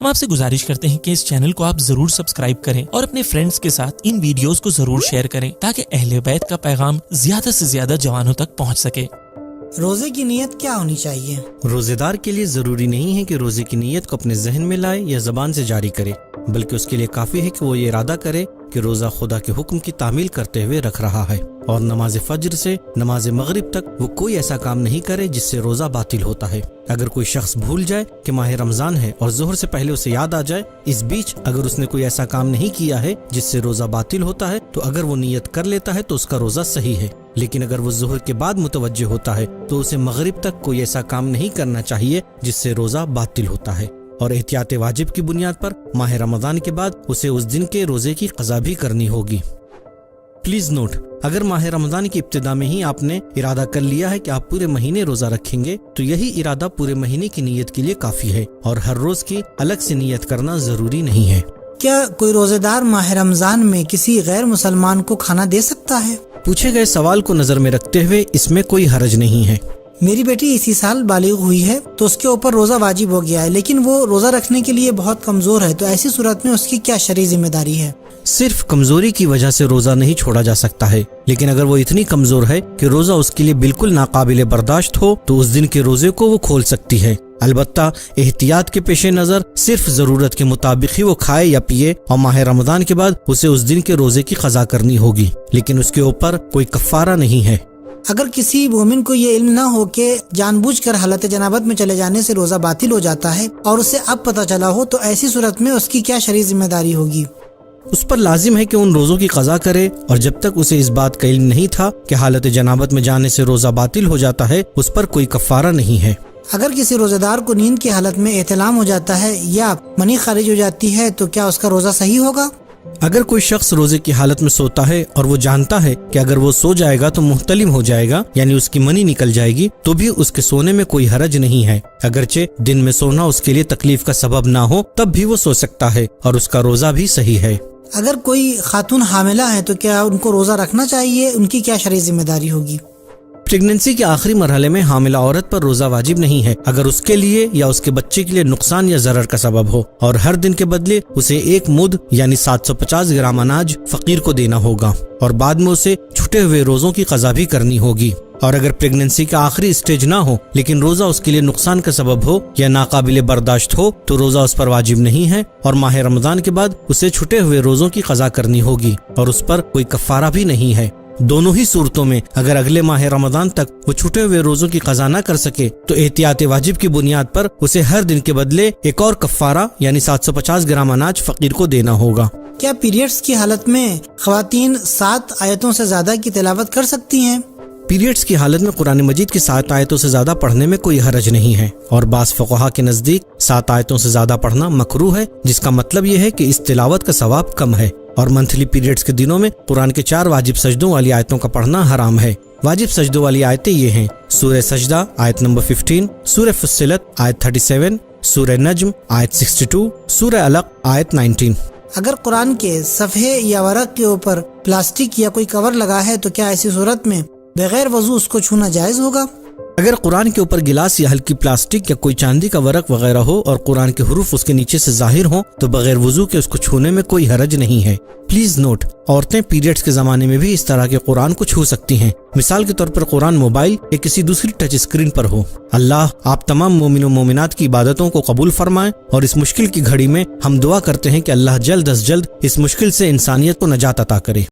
ہم آپ سے گزارش کرتے ہیں کہ اس چینل کو آپ ضرور سبسکرائب کریں اور اپنے فرینڈز کے ساتھ ان ویڈیوز کو ضرور شیئر کریں تاکہ اہل بیت کا پیغام زیادہ سے زیادہ جوانوں تک پہنچ سکے۔ روزے کی نیت کیا ہونی چاہیے؟ روزے دار کے لیے ضروری نہیں ہے کہ روزے کی نیت کو اپنے ذہن میں لائے یا زبان سے جاری کرے، بلکہ اس کے لیے کافی ہے کہ وہ یہ ارادہ کرے کہ روزہ خدا کے حکم کی تعمیل کرتے ہوئے رکھ رہا ہے، اور نماز فجر سے نماز مغرب تک وہ کوئی ایسا کام نہیں کرے جس سے روزہ باطل ہوتا ہے۔ اگر کوئی شخص بھول جائے کہ ماہ رمضان ہے اور ظہر سے پہلے اسے یاد آ جائے، اس بیچ اگر اس نے کوئی ایسا کام نہیں کیا ہے جس سے روزہ باطل ہوتا ہے، تو اگر وہ نیت کر لیتا ہے تو اس کا روزہ صحیح ہے۔ لیکن اگر وہ ظہر کے بعد متوجہ ہوتا ہے تو اسے مغرب تک کوئی ایسا کام نہیں کرنا چاہیے جس سے روزہ باطل ہوتا ہے، اور احتیاط واجب کی بنیاد پر ماہ رمضان کے بعد اسے اس دن کے روزے کی قضا بھی کرنی ہوگی۔ پلیز نوٹ، اگر ماہ رمضان کی ابتدا میں ہی آپ نے ارادہ کر لیا ہے کہ آپ پورے مہینے روزہ رکھیں گے تو یہی ارادہ پورے مہینے کی نیت کے لیے کافی ہے، اور ہر روز کی الگ سے نیت کرنا ضروری نہیں ہے۔ کیا کوئی روزے دار ماہ رمضان میں کسی غیر مسلمان کو کھانا دے سکتا ہے؟ پوچھے گئے سوال کو نظر میں رکھتے ہوئے اس میں کوئی حرج نہیں ہے۔ میری بیٹی اسی سال بالغ ہوئی ہے تو اس کے اوپر روزہ واجب ہو گیا ہے، لیکن وہ روزہ رکھنے کے لیے بہت کمزور ہے، تو ایسی صورت میں اس کی کیا شرعی ذمہ داری ہے؟ صرف کمزوری کی وجہ سے روزہ نہیں چھوڑا جا سکتا ہے، لیکن اگر وہ اتنی کمزور ہے کہ روزہ اس کے لیے بالکل ناقابل برداشت ہو تو اس دن کے روزے کو وہ کھول سکتی ہے۔ البتہ احتیاط کے پیش نظر صرف ضرورت کے مطابق ہی وہ کھائے یا پیے، اور ماہ رمضان کے بعد اسے اس دن کے روزے کی قضا کرنی ہوگی، لیکن اس کے اوپر کوئی کفارہ نہیں ہے۔ اگر کسی مومن کو یہ علم نہ ہو کہ جان بوجھ کر حالت جنابت میں چلے جانے سے روزہ باطل ہو جاتا ہے اور اسے اب پتہ چلا ہو، تو ایسی صورت میں اس کی کیا شرعی ذمہ داری ہوگی؟ اس پر لازم ہے کہ ان روزوں کی قضا کرے، اور جب تک اسے اس بات کا علم نہیں تھا کہ حالت جنابت میں جانے سے روزہ باطل ہو جاتا ہے، اس پر کوئی کفارہ نہیں ہے۔ اگر کسی روزہ دار کو نیند کی حالت میں احتلام ہو جاتا ہے یا منی خارج ہو جاتی ہے تو کیا اس کا روزہ صحیح ہوگا؟ اگر کوئی شخص روزے کی حالت میں سوتا ہے اور وہ جانتا ہے کہ اگر وہ سو جائے گا تو محتلم ہو جائے گا، یعنی اس کی منی نکل جائے گی، تو بھی اس کے سونے میں کوئی حرج نہیں ہے۔ اگرچہ دن میں سونا اس کے لیے تکلیف کا سبب نہ ہو تب بھی وہ سو سکتا ہے، اور اس کا روزہ بھی صحیح ہے۔ اگر کوئی خاتون حاملہ ہے تو کیا ان کو روزہ رکھنا چاہیے؟ ان کی کیا شرعی ذمہ داری ہوگی؟ پریگننسی کے آخری مرحلے میں حاملہ عورت پر روزہ واجب نہیں ہے اگر اس کے لیے یا اس کے بچے کے لیے نقصان یا ضرر کا سبب ہو، اور ہر دن کے بدلے اسے 1 مد یعنی 750 گرام اناج فقیر کو دینا ہوگا، اور بعد میں اسے چھٹے ہوئے روزوں کی قضا بھی کرنی ہوگی۔ اور اگر پریگننسی کا آخری سٹیج نہ ہو لیکن روزہ اس کے لیے نقصان کا سبب ہو یا ناقابل برداشت ہو تو روزہ اس پر واجب نہیں ہے، اور ماہ رمضان کے بعد اسے چھٹے ہوئے روزوں کی قضا کرنی ہوگی، اور اس پر کوئی کفارہ بھی نہیں ہے۔ دونوں ہی صورتوں میں اگر اگلے ماہ رمضان تک وہ چھٹے ہوئے روزوں کی قضا نہ کر سکے تو احتیاط واجب کی بنیاد پر اسے ہر دن کے بدلے ایک اور کفارہ یعنی 750 گرام اناج فقیر کو دینا ہوگا۔ کیا پیریڈز کی حالت میں خواتین 7 آیتوں سے زیادہ کی تلاوت کر سکتی ہیں؟ پیریڈز کی حالت میں قرآن مجید کی 7 آیتوں سے زیادہ پڑھنے میں کوئی حرج نہیں ہے، اور بعض فقہا کے نزدیک 7 آیتوں سے زیادہ پڑھنا مکروہ ہے، جس کا مطلب یہ ہے کہ اس تلاوت کا ثواب کم ہے۔ اور منتھلی پیریڈز کے دنوں میں قرآن کے 4 واجب سجدوں والی آیتوں کا پڑھنا حرام ہے۔ واجب سجدوں والی آیتیں یہ ہیں: سورہ سجدہ آیت نمبر 15، سورہ فصلت آیت 37، سورہ نجم آیت 62، سورہ علق آیت 19۔ اگر قرآن کے صفحے یا ورق کے اوپر پلاسٹک یا کوئی کور لگا ہے تو کیا ایسی صورت میں بغیر وضو اس کو چھونا جائز ہوگا؟ اگر قرآن کے اوپر گلاس یا ہلکی پلاسٹک یا کوئی چاندی کا ورق وغیرہ ہو اور قرآن کے حروف اس کے نیچے سے ظاہر ہوں تو بغیر وضو کے اس کو چھونے میں کوئی حرج نہیں ہے۔ پلیز نوٹ، عورتیں پیریڈز کے زمانے میں بھی اس طرح کے قرآن کو چھو سکتی ہیں، مثال کے طور پر قرآن موبائل یا کسی دوسری ٹچ اسکرین پر ہو۔ اللہ آپ تمام مومن و مومنات کی عبادتوں کو قبول فرمائیں، اور اس مشکل کی گھڑی میں ہم دعا کرتے ہیں کہ اللہ جلد از جلد اس مشکل سے انسانیت کو نجات عطا کرے۔